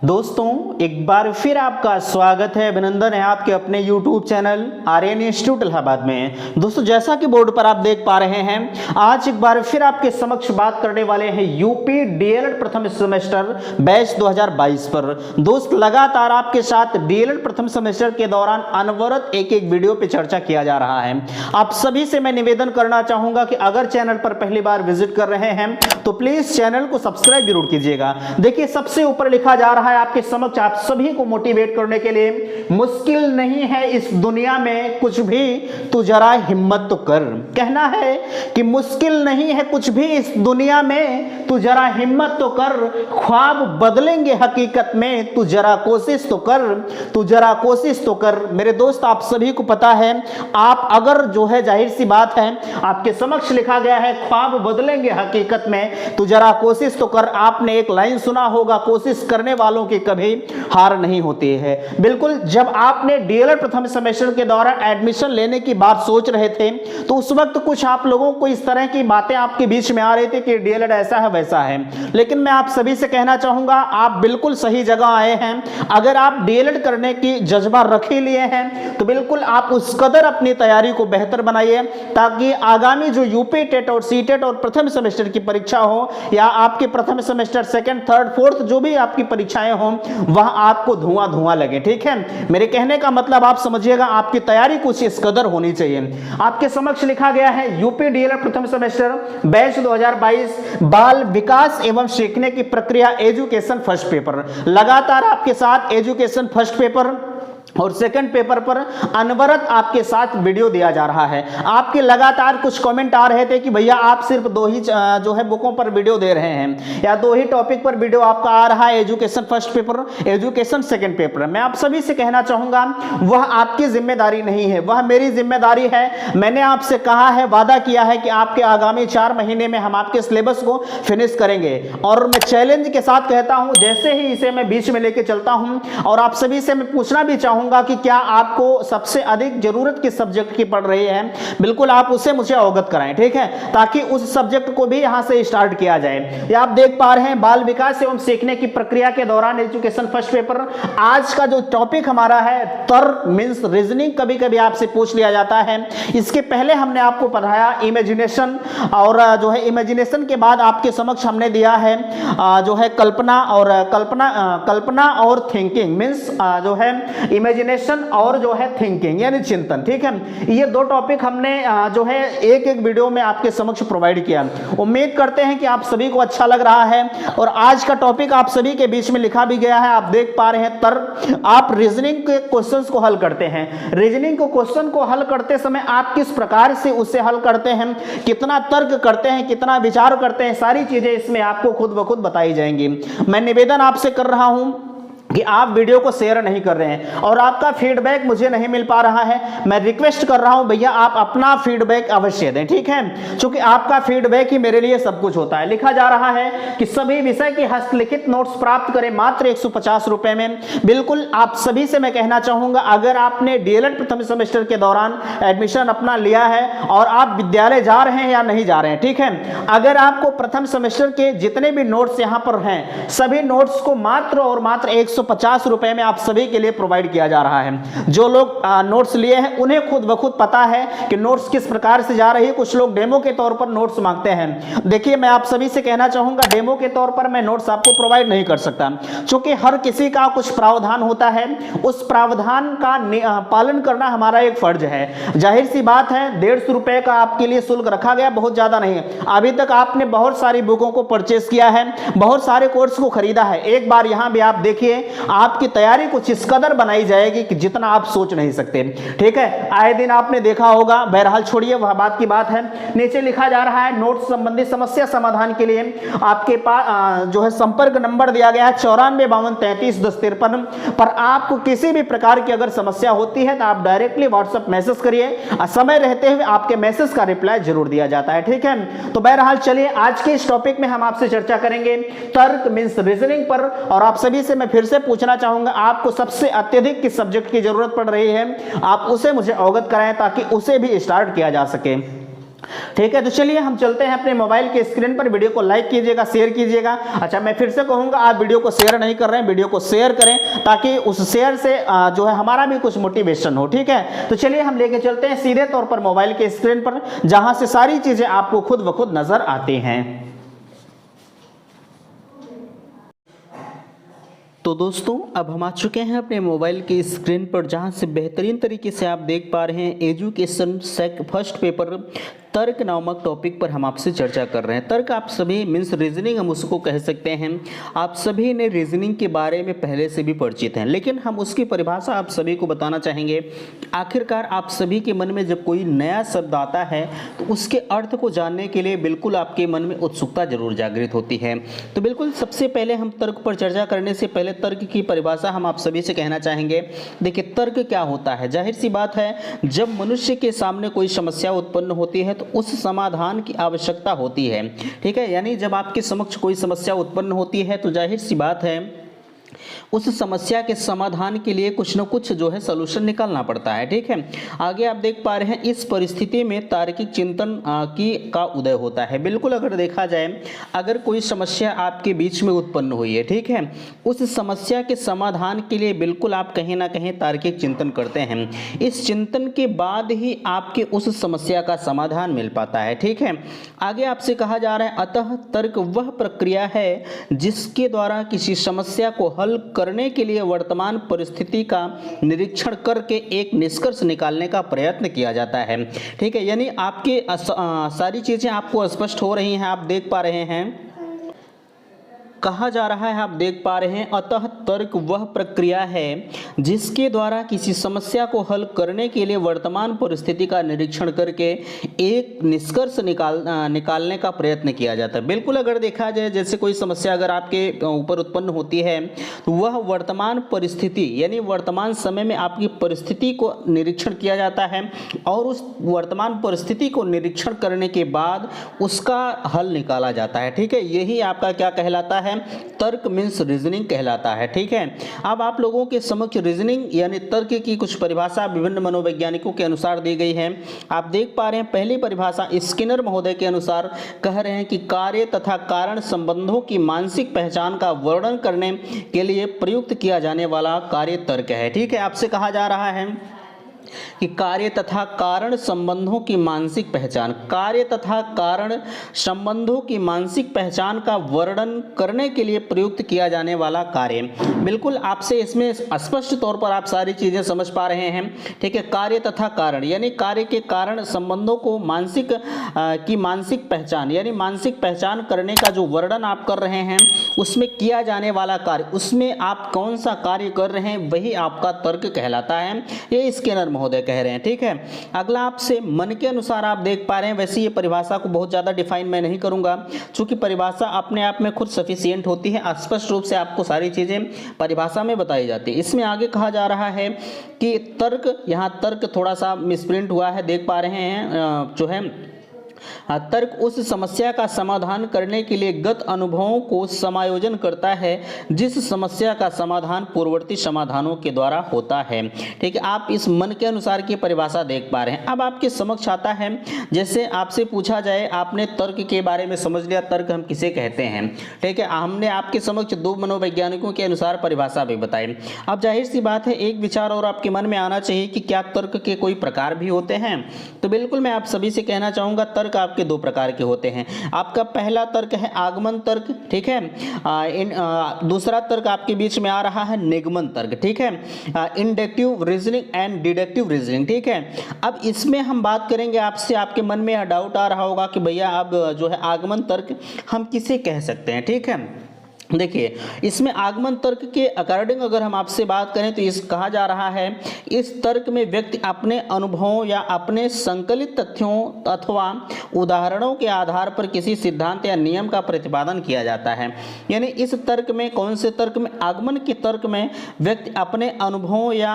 दोस्तों एक बार फिर आपका स्वागत है, अभिनंदन है आपके अपने YouTube channel Aryan Institute Allahabad में। दोस्तों जैसा कि बोर्ड पर आप देख पा रहे हैं, आज एक बार फिर आपके समक्ष बात करने वाले हैं यूपी डीएलएड प्रथम सेमेस्टर बैच 2022 पर। दोस्त लगातार आपके साथ डीएलएड प्रथम सेमेस्टर के दौरान अनवरत एक वीडियो पे चर्चा किया जा रहा है। आप सभी से मैं निवेदन करना चाहूंगा कि अगर चैनल पर पहली बार विजिट कर रहे हैं तो प्लीज चैनल को सब्सक्राइब जरूर कीजिएगा। देखिए सबसे ऊपर लिखा जा रहा है आपके समक्ष, आप सभी को मोटिवेट करने के लिए, मुश्किल नहीं है इस दुनिया में कुछ भी, तू जरा हिम्मत तो कर। कहना है कि मुश्किल नहीं है कुछ भी इस दुनिया में, तू जरा हिम्मत तो कर। ख्वाब बदलेंगे हकीकत में, तू जरा कोशिश तो कर, तू जरा कोशिश तो कर। मेरे दोस्त आप सभी को पता है, आप अगर जो है जाहिर सी बात है आपके समक्ष लिखा गया है ख्वाब बदलेंगे हकीकत में, तू जरा कोशिश तो कर। आपने एक लाइन सुना होगा, कोशिश करने वालों की कभी हार नहीं होती है। बिल्कुल, जब आपने डीएलएड प्रथम सेमेस्टर के दौरान एडमिशन लेने की बात सोच रहे थे तो उस वक्त कुछ आप लोगों को इस तरह की बातें आपके बीच में आ रही थी कि डीएलएड ऐसा है वैसा है, लेकिन मैं आप सभी से कहना चाहूंगा आप बिल्कुल सही जगह आए हैं। अगर आप डीएलएड करने की जज्बा रख ही लिए हैं तो बिल्कुल आप उस कदर अपनी तैयारी को बेहतर बनाइए ताकि आगामी जो यूपी टेट और सीटेट और प्रथम सेमेस्टर की परीक्षा हो या आपके प्रथम सेमेस्टर सेकंड थर्ड फोर्थ जो भी आपकी परीक्षाएं हों वहां आपको धुआं धुआं लगे। ठीक है, मेरे कहने का मतलब आप समझिएगा, आपकी तैयारी कुछ इस कदर होनी चाहिए। आपके समक्ष लिखा गया है यूपी डीएलएड प्रथम सेमेस्टर बैच 2022 बाल विकास एवं सीखने की प्रक्रिया एजुकेशन फर्स्ट पेपर। लगातार आपके साथ एजुकेशन फर्स्ट पेपर और सेकंड पेपर पर अनवरत आपके साथ वीडियो दिया जा रहा है। आपके लगातार कुछ कमेंट आ रहे थे कि भैया आप सिर्फ दो ही जो है बुकों पर वीडियो दे रहे हैं या दो ही टॉपिक पर वीडियो आपका आ रहा है, education first paper, education second paper. मैं आप सभी से कहना चाहूंगा वह आपकी जिम्मेदारी नहीं है, वह मेरी जिम्मेदारी है। मैंने आपसे कहा है, वादा किया है कि आपके आगामी 4 महीने में हम आपके सिलेबस को फिनिश करेंगे और मैं चैलेंज के साथ कहता हूं, जैसे ही इसे मैं बीच में लेके चलता हूं और आप सभी से मैं पूछना भी चाहूंगा कि क्या आपको सबसे अधिक जरूरत किस सब्जेक्ट की पड़ रही है, बिल्कुल आप उसे मुझे अवगत कराएं। ठीक है, ताकि उस सब्जेक्ट को भी यहां से स्टार्ट किया जाए। या आप देख पा रहे हैं बाल विकास एवं सीखने की प्रक्रिया के दौरान एजुकेशन फर्स्ट पेपर। आज का जो टॉपिक हमारा है तर्क मींस रीजनिंग, कभी कभी आपसे पूछ लिया जाता है। इसके पहले हमने आपको पढ़ाया इमेजिनेशन और जो है इमेजिनेशन के बाद आपके समक्ष हमने दिया है जो है कल्पना और थिंकिंग मींस जो है इमेजिनेशन और जो है थिंकिंग यानी चिंतन। ठीक है, ये दो टॉपिक हमने जो है एक वीडियो में आपके समक्ष प्रोवाइड किया। उम्मीद करते हैं कि आप सभी को अच्छा लग रहा है और आज का टॉपिक आप सभी के बीच में लिखा भी गया है, आप देख पा रहे हैं तर्क। आप रीजनिंग के क्वेश्चंस को हल करते हैं, रीजनिंग को क्वेश्चन को हल करते समय आप किस प्रकार से उसे हल करते हैं, कितना तर्क करते हैं, कितना विचार करते हैं, सारी चीजें इसमें आपको खुद ब खुद बताई जाएंगी। मैं निवेदन आपसे कर रहा हूं कि आप वीडियो को शेयर नहीं कर रहे हैं और आपका फीडबैक मुझे नहीं मिल पा रहा है। मैं रिक्वेस्ट कर रहा हूं भैया आप अपना फीडबैक अवश्य दें। ठीक है, क्योंकि आपका फीडबैक ही मेरे लिए सब कुछ होता है। लिखा जा रहा है कि सभी विषय के हस्तलिखित नोट्स प्राप्त करें मात्र 150 रुपए में। बिल्कुल आप सभी से मैं कहना चाहूंगा, अगर आपने डीएलएड प्रथम सेमेस्टर के दौरान एडमिशन अपना लिया है और आप विद्यालय जा रहे हैं या नहीं जा रहे हैं, ठीक है, अगर आपको प्रथम सेमेस्टर के जितने भी नोट्स यहां पर हैं सभी नोट्स को मात्र और मात्र 150 रुपए में आप सभी के लिए प्रोवाइड किया जा रहा है। जो लोग नोट्स लिए हैं उन्हें खुद ब खुद पता है कि नोट्स किस प्रकार से जा रही है। कुछ लोग डेमो के तौर पर नोट्स मांगते हैं। देखिए मैं आप सभी से कहना चाहूंगा, डेमो के तौर पर मैं नोट्स आपको प्रोवाइड नहीं कर सकता, क्योंकि हर किसी का कुछ प्रावधान होता है। उस प्रावधान का पालन करना हमारा एक फर्ज है। जाहिर सी बात है 150 रुपए का आपके लिए शुल्क रखा गया, बहुत ज्यादा नहीं है। अभी तक आपने बहुत सारी बुकों को परचेस किया है, बहुत सारे कोर्स को खरीदा है। एक बार यहां भी आप देखिए, आपकी तैयारी कुछ इस कदर बनाई जाएगी कि जितना आप सोच नहीं सकते। ठीक है, आए दिन आपने देखा होगा, बहरहाल छोड़िए वह बात की बात है। नीचे लिखा जा रहा है नोट संबंधी समस्या समाधान के लिए आपके पास जो है संपर्क नंबर दिया गया है 9452331053 पर। आपको किसी भी प्रकार की अगर समस्या होती है तो आप डायरेक्टली व्हाट्सएप मैसेज करिए, समय रहते हुए आपके मैसेज का रिप्लाई जरूर दिया जाता है। ठीक है, तो बहरहाल चलिए आज के इस टॉपिक में हम आपसे चर्चा करेंगे तर्क मींस रीजनिंग पर। और आप सभी से मैं फिर से पूछना चाहूंगा, आपको सबसे अत्यधिक किस सब्जेक्ट की जरूरत पड़ रही है, आप उसे मुझे अवगत कराएं ताकि उसे भी स्टार्ट किया जा सके। ठीक है, तो चलिए हम चलते हैं अपने मोबाइल के स्क्रीन पर। वीडियो को लाइक कीजिएगा, शेयर कीजिएगा। अच्छा, मैं फिर से कहूंगा, आप वीडियो को शेयर नहीं कर रहे हैं, वीडियो को शेयर करें ताकि उस शेयर से जो है हमारा भी कुछ मोटिवेशन हो। ठीक है, तो चलिए हम लेके चलते हैं सीधे तौर पर मोबाइल के स्क्रीन पर, जहां से सारी चीजें आपको खुद ब खुद नजर आती हैं। तो दोस्तों, अब हम आ चुके हैं अपने मोबाइल की स्क्रीन पर, जहां से बेहतरीन तरीके से आप देख पा रहे हैं एजुकेशन सेक फर्स्ट पेपर तर्क नामक टॉपिक पर हम आपसे चर्चा कर रहे हैं। तर्क आप सभी मीन्स रीजनिंग हम उसको कह सकते हैं। आप सभी ने रीजनिंग के बारे में पहले से भी परिचित हैं, लेकिन हम उसकी परिभाषा आप सभी को बताना चाहेंगे। आखिरकार आप सभी के मन में जब कोई नया शब्द आता है तो उसके अर्थ को जानने के लिए बिल्कुल आपके मन में उत्सुकता जरूर जागृत होती है। तो बिल्कुल सबसे पहले हम तर्क पर चर्चा करने से पहले तर्क की परिभाषा हम आप सभी से कहना चाहेंगे। देखिए, तर्क क्या होता है? जाहिर सी बात है, जब मनुष्य के सामने कोई समस्या उत्पन्न होती है उस समाधान की आवश्यकता होती है। ठीक है, यानी जब आपके समक्ष कोई समस्या उत्पन्न होती है तो जाहिर सी बात है उस समस्या के समाधान के लिए कुछ न कुछ जो है सॉल्यूशन निकालना पड़ता है। ठीक है, आगे आप देख पा रहे हैं इस परिस्थिति में तार्किक चिंतन का उदय होता है। बिल्कुल, अगर देखा जाए, अगर कोई समस्या आपके बीच में उत्पन्न हुई है, ठीक है, उस समस्या के समाधान के लिए बिल्कुल आप कहीं ना कहीं तार्किक चिंतन करते हैं। इस चिंतन के बाद ही आपके उस समस्या का समाधान मिल पाता है। ठीक है, आगे आपसे कहा जा रहा है, अतः तर्क वह प्रक्रिया है जिसके द्वारा किसी समस्या को हल करने के लिए वर्तमान परिस्थिति का निरीक्षण करके एक निष्कर्ष निकालने का प्रयत्न किया जाता है। ठीक है, यानी आपके सारी चीजें आपको स्पष्ट हो रही हैं, आप देख पा रहे हैं। कहा जा रहा है, आप देख पा रहे हैं, अतः तर्क वह प्रक्रिया है जिसके द्वारा किसी समस्या को हल करने के लिए वर्तमान परिस्थिति का निरीक्षण करके एक निष्कर्ष निकालने का प्रयत्न किया जाता है। बिल्कुल, अगर देखा जाए, जैसे कोई समस्या अगर आपके ऊपर उत्पन्न होती है तो वह वर्तमान परिस्थिति यानी वर्तमान समय में आपकी परिस्थिति को निरीक्षण किया जाता है और उस वर्तमान परिस्थिति को निरीक्षण करने के बाद उसका हल निकाला जाता है। ठीक है, यही आपका क्या कहलाता है? तर्क मीन्स रीजनिंग कहलाता है। ठीक है, अब आप लोगों के समक्ष रीजनिंग यानी तर्क की कुछ परिभाषा विभिन्न मनोवैज्ञानिकों के अनुसार दी गई है। आप देख पा रहे हैं, पहली परिभाषा स्किनर महोदय के अनुसार कह रहे हैं कि कार्य तथा कारण संबंधों की मानसिक पहचान का वर्णन करने के लिए प्रयुक्त किया जाने वाला कार्य तर्क है। ठीक है, आपसे कहा जा रहा है कि कार्य तथा कारण संबंधों की मानसिक पहचान, कार्य तथा कारण संबंधों की मानसिक पहचान का वर्णन करने के लिए प्रयुक्त किया जाने वाला कार्य। बिल्कुल, आपसे इसमें स्पष्ट तौर पर आप सारी चीजें समझ पा रहे हैं। ठीक है, कार्य तथा कारण यानी कार्य के कारण संबंधों को मानसिक पहचान यानी मानसिक पहचान करने का जो वर्णन आप कर रहे हैं, उसमें किया जाने वाला कार्य, उसमें आप कौन सा कार्य कर रहे हैं, वही आपका तर्क कहलाता है। ये स्किनर महोदय कह रहे हैं। ठीक है, अगला आपसे मन के अनुसार आप देख पा रहे हैं। वैसे ये परिभाषा को बहुत ज्यादा डिफाइन मैं नहीं करूंगा, क्योंकि परिभाषा अपने आप में खुद सफिशिएंट होती है, स्पष्ट रूप से आपको सारी चीजें परिभाषा में बताई जाती है। इसमें आगे कहा जा रहा है कि तर्क, यहाँ तर्क थोड़ा सा मिसप्रिंट हुआ है, देख पा रहे हैं जो है तर्क उस समस्या का समाधान करने के लिए गत अनुभवों को समायोजन करता है जिस समस्या का समाधान पूर्ववर्ती समाधानों के द्वारा होता है। ठीक है, आप इस मन के अनुसार की परिभाषा देख पा रहे हैं। अब आपके समक्ष आता है, जैसे आपसे पूछा जाए, आपने तर्क के बारे में समझ लिया, तर्क हम किसे कहते हैं। ठीक है, हमने आपके समक्ष दो मनोवैज्ञानिकों के अनुसार परिभाषा भी बताई। अब जाहिर सी बात है, एक विचार और आपके मन में आना चाहिए कि क्या तर्क के कोई प्रकार भी होते हैं। तो बिल्कुल मैं आप सभी से कहना चाहूंगा, तर्क आपके दो प्रकार के होते हैं। आपका पहला तर्क है आगमन तर्क। ठीक है, दूसरा तर्क आपके बीच में आ रहा है निगमन तर्क। ठीक है, inductive reasoning and deductive reasoning. ठीक है, अब इसमें हम बात करेंगे, आपसे आपके मन में यह डाउट आ रहा होगा कि भैया अब जो है आगमन तर्क हम किसे कह सकते हैं। ठीक है, देखिए, इसमें आगमन तर्क के अकॉर्डिंग अगर हम आपसे बात करें तो इस कहा जा रहा है, इस तर्क में व्यक्ति अपने अनुभवों या अपने संकलित तथ्यों अथवा उदाहरणों के आधार पर किसी सिद्धांत या नियम का प्रतिपादन किया जाता है। यानी इस तर्क में, कौन से तर्क में? आगमन के तर्क में व्यक्ति अपने अनुभवों या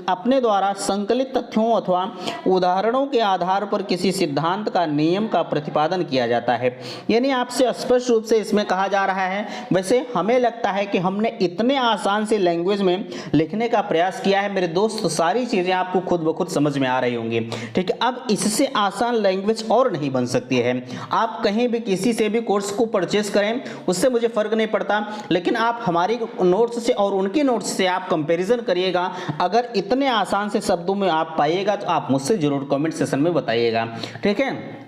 अपने द्वारा संकलित तथ्यों अथवा उदाहरणों के आधार पर किसी सिद्धांत का, नियम का प्रतिपादन किया जाता है। यानी आपसे स्पष्ट रूप से इसमें कहा जा रहा है वैसे हमें लगता है कि हमने इतने आसान से लैंग्वेज में लिखने का प्रयास किया है मेरे दोस्त, सारी चीज़ें आपको खुद ब खुद समझ में आ रही होंगी। ठीक है, अब इससे आसान लैंग्वेज और नहीं बन सकती है। आप कहीं भी किसी से भी कोर्स को परचेस करें, उससे मुझे फ़र्क नहीं पड़ता, लेकिन आप हमारी नोट्स से और उनके नोट्स से आप कंपैरिजन करिएगा। अगर इतने आसान से शब्दों में आप पाइएगा तो आप मुझसे ज़रूर कमेंट सेशन में बताइएगा। ठीक है,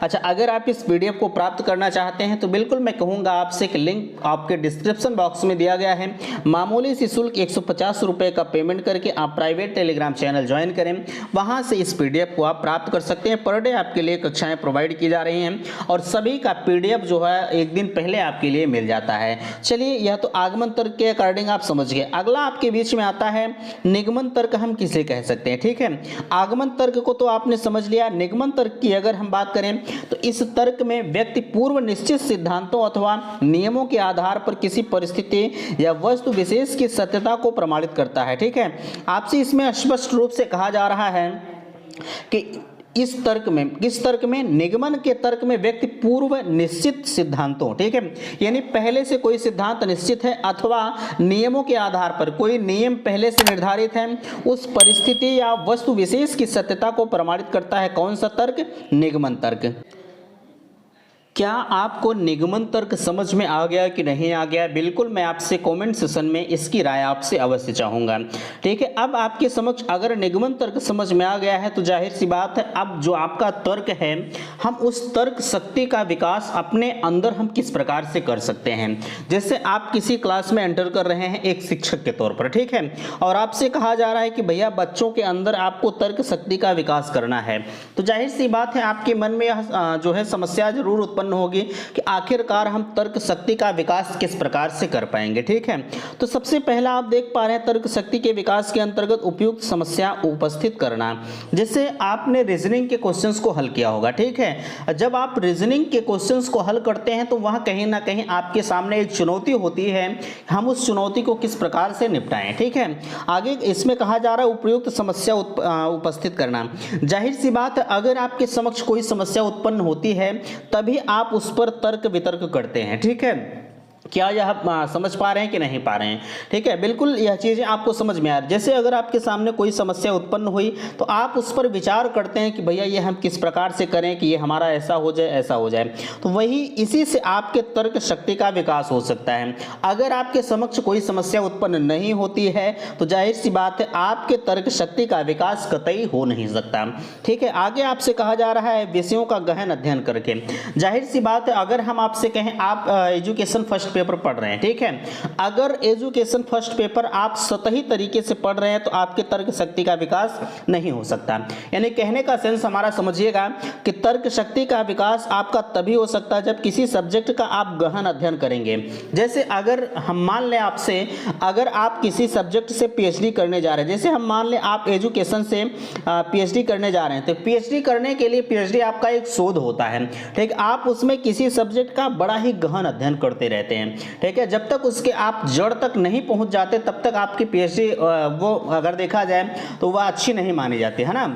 अच्छा, अगर आप इस पीडीएफ को प्राप्त करना चाहते हैं तो बिल्कुल मैं कहूँगा आपसे कि लिंक आपके डिस्क्रिप्शन बॉक्स में दिया गया है। मामूली सी शुल्क 150 रुपये का पेमेंट करके आप प्राइवेट टेलीग्राम चैनल ज्वाइन करें, वहाँ से इस पीडीएफ को आप प्राप्त कर सकते हैं। पर डे आपके लिए कक्षाएं प्रोवाइड की जा रही हैं और सभी का पीडीएफ जो है एक दिन पहले आपके लिए मिल जाता है। चलिए, यह तो आगमन तर्क के अकॉर्डिंग आप समझ गए। अगला आपके बीच में आता है निगमन तर्क हम किसे कह सकते हैं। ठीक है, आगमन तर्क को तो आपने समझ लिया। निगमन तर्क की अगर हम बात करें तो इस तर्क में व्यक्ति पूर्व निश्चित सिद्धांतों अथवा नियमों के आधार पर किसी परिस्थिति या वस्तु विशेष की सत्यता को प्रमाणित करता है। ठीक है, आपसे इसमें स्पष्ट रूप से कहा जा रहा है कि इस तर्क में, किस तर्क में, निगमन के तर्क में व्यक्ति पूर्व निश्चित सिद्धांतों, ठीक है, यानी पहले से कोई सिद्धांत निश्चित है अथवा नियमों के आधार पर कोई नियम पहले से निर्धारित है, उस परिस्थिति या वस्तु विशेष की सत्यता को प्रमाणित करता है। कौन सा तर्क? निगमन तर्क। क्या आपको निगमन तर्क समझ में आ गया कि नहीं आ गया? बिल्कुल मैं आपसे कमेंट सेशन में इसकी राय आपसे अवश्य चाहूँगा। ठीक है, अब आपके समक्ष अगर निगमन तर्क समझ में आ गया है तो जाहिर सी बात है अब जो आपका तर्क है, हम उस तर्क शक्ति का विकास अपने अंदर हम किस प्रकार से कर सकते हैं। जैसे आप किसी क्लास में एंटर कर रहे हैं एक शिक्षक के तौर पर, ठीक है, और आपसे कहा जा रहा है कि भैया बच्चों के अंदर आपको तर्क शक्ति का विकास करना है, तो जाहिर सी बात है आपके मन में जो है समस्या जरूर उत्पन्न होगी कि आखिरकार हम तर्क शक्ति का विकास किस प्रकार से कर पाएंगे। ठीक है, तो सबसे पहला आप देख पा रहे हैं तर्क शक्ति के विकास के अंतर्गत उपयुक्त समस्या उपस्थित करना। जैसे आपने रीजनिंग के क्वेश्चंस को हल किया होगा, ठीक है, जब आप रीजनिंग के क्वेश्चंस को हल करते हैं तो वहां कहीं ना कहीं आपके सामने एक चुनौती होती है, हम उस चुनौती को किस प्रकार से निपटाएं। ठीक है, आगे इसमें कहा जा रहा है उपयुक्त समस्या उपस्थित करना। जाहिर सी बात है अगर आपके समक्ष कोई समस्या उत्पन्न होती है तभी आप उस पर तर्क वितर्क करते हैं। ठीक है, क्या यह समझ पा रहे हैं कि नहीं पा रहे हैं? ठीक है, बिल्कुल यह चीज़ें आपको समझ में आ रही। जैसे अगर आपके सामने कोई समस्या उत्पन्न हुई तो आप उस पर विचार करते हैं कि भैया ये हम किस प्रकार से करें कि ये हमारा ऐसा हो जाए, ऐसा हो जाए, तो वही इसी से आपके तर्क शक्ति का विकास हो सकता है। अगर आपके समक्ष कोई समस्या उत्पन्न नहीं होती है तो जाहिर सी बात है आपके तर्क शक्ति का विकास कतई हो नहीं सकता। ठीक है, आगे आपसे कहा जा रहा है विषयों का गहन अध्ययन करके। जाहिर सी बात है अगर हम आपसे कहें आप एजुकेशन फर्स्ट पेपर पढ़ रहे हैं, ठीक है, अगर एजुकेशन फर्स्ट पेपर आप सतही तरीके से पढ़ रहे हैं तो आपके तर्क शक्ति का विकास नहीं हो सकता। यानी कहने का सेंस हमारा समझिएगा कि तर्क शक्ति का विकास आपका तभी हो सकता है जब किसी सब्जेक्ट का आप गहन अध्ययन करेंगे। जैसे अगर हम मान लें आपसे, अगर आप किसी सब्जेक्ट से पीएचडी करने जा रहे हैं, जैसे हम मान लें आप एजुकेशन से पीएचडी करने जा रहे हैं, तो पीएचडी करने के लिए पीएचडी आपका एक शोध होता है। ठीक, आप उसमें किसी सब्जेक्ट का बड़ा ही गहन अध्ययन करते रहते हैं। ठीक है, जब तक उसके आप जड़ तक नहीं पहुंच जाते तब तक आपकी पीएचडी वो अगर देखा जाए तो वह अच्छी नहीं मानी जाती है ना।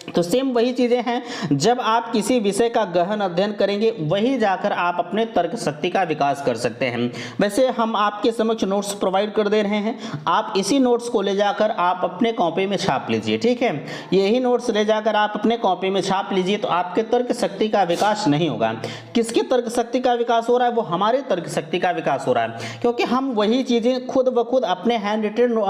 तो सेम वही चीज़ें हैं, जब आप किसी विषय का गहन अध्ययन करेंगे वही जाकर आप अपने तर्क शक्ति का विकास कर सकते हैं। वैसे हम आपके समक्ष नोट्स प्रोवाइड कर दे रहे हैं, आप इसी नोट्स को ले जाकर आप अपने कॉपी में छाप लीजिए। ठीक है, यही नोट्स ले जाकर आप अपने कॉपी में छाप लीजिए तो आपके तर्क शक्ति का विकास नहीं होगा। किसके तर्क शक्ति का विकास हो रहा है? वो हमारे तर्क शक्ति का विकास हो रहा है, क्योंकि हम वही चीज़ें खुद ब खुद अपने हैंड रिटन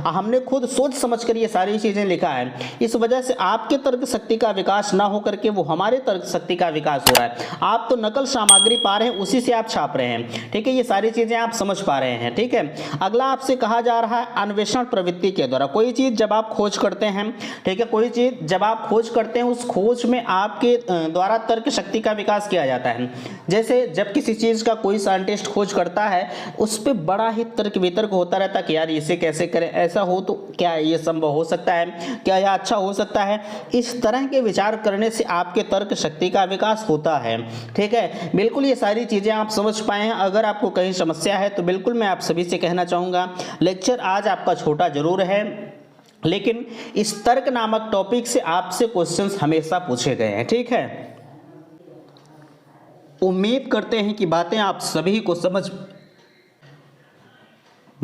हमने खुद सोच समझ कर ये सारी चीज़ें लिखा है। इस वजह से आपके तर्क शक्ति का विकास ना होकर के वो हमारे तर्क शक्ति का विकास हो रहा है। आप तो नकल सामग्री पा रहे हैं, उसी से आप छाप रहे हैं। ठीक है, ये सारी चीजें आप समझ पा रहे हैं। ठीक है, अगला आपसे कहा जा रहा है अन्वेषण प्रवृत्ति के द्वारा। कोई चीज जब आप खोज करते हैं, ठीक है, कोई चीज जब आप खोज करते हैं उस खोज में आपके द्वारा तर्क शक्ति का विकास किया जाता है। जैसे जब किसी चीज का कोई साइंटिस्ट खोज करता है उस पर बड़ा ही तर्क वितर्क होता रहता है कि यार इसे कैसे करें, ऐसा हो तो क्या ये संभव हो सकता है, क्या यह अच्छा हो सकता है। इस तरह के विचार करने से आपके तर्क शक्ति का विकास होता है। ठीक है, बिल्कुल ये सारी चीजें आप समझ पाए हैं। अगर आपको कहीं समस्या है तो बिल्कुल मैं आप सभी से कहना चाहूंगा, लेक्चर आज आपका छोटा जरूर है लेकिन इस तर्क नामक टॉपिक से आपसे क्वेश्चंस हमेशा पूछे गए हैं। ठीक है, उम्मीद करते हैं कि बातें आप सभी को समझ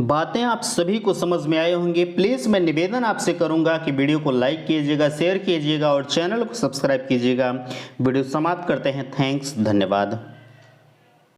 बातें आप सभी को समझ में आए होंगे। प्लीज़ मैं निवेदन आपसे करूंगा कि वीडियो को लाइक कीजिएगा, शेयर कीजिएगा और चैनल को सब्सक्राइब कीजिएगा। वीडियो समाप्त करते हैं। थैंक्स, धन्यवाद।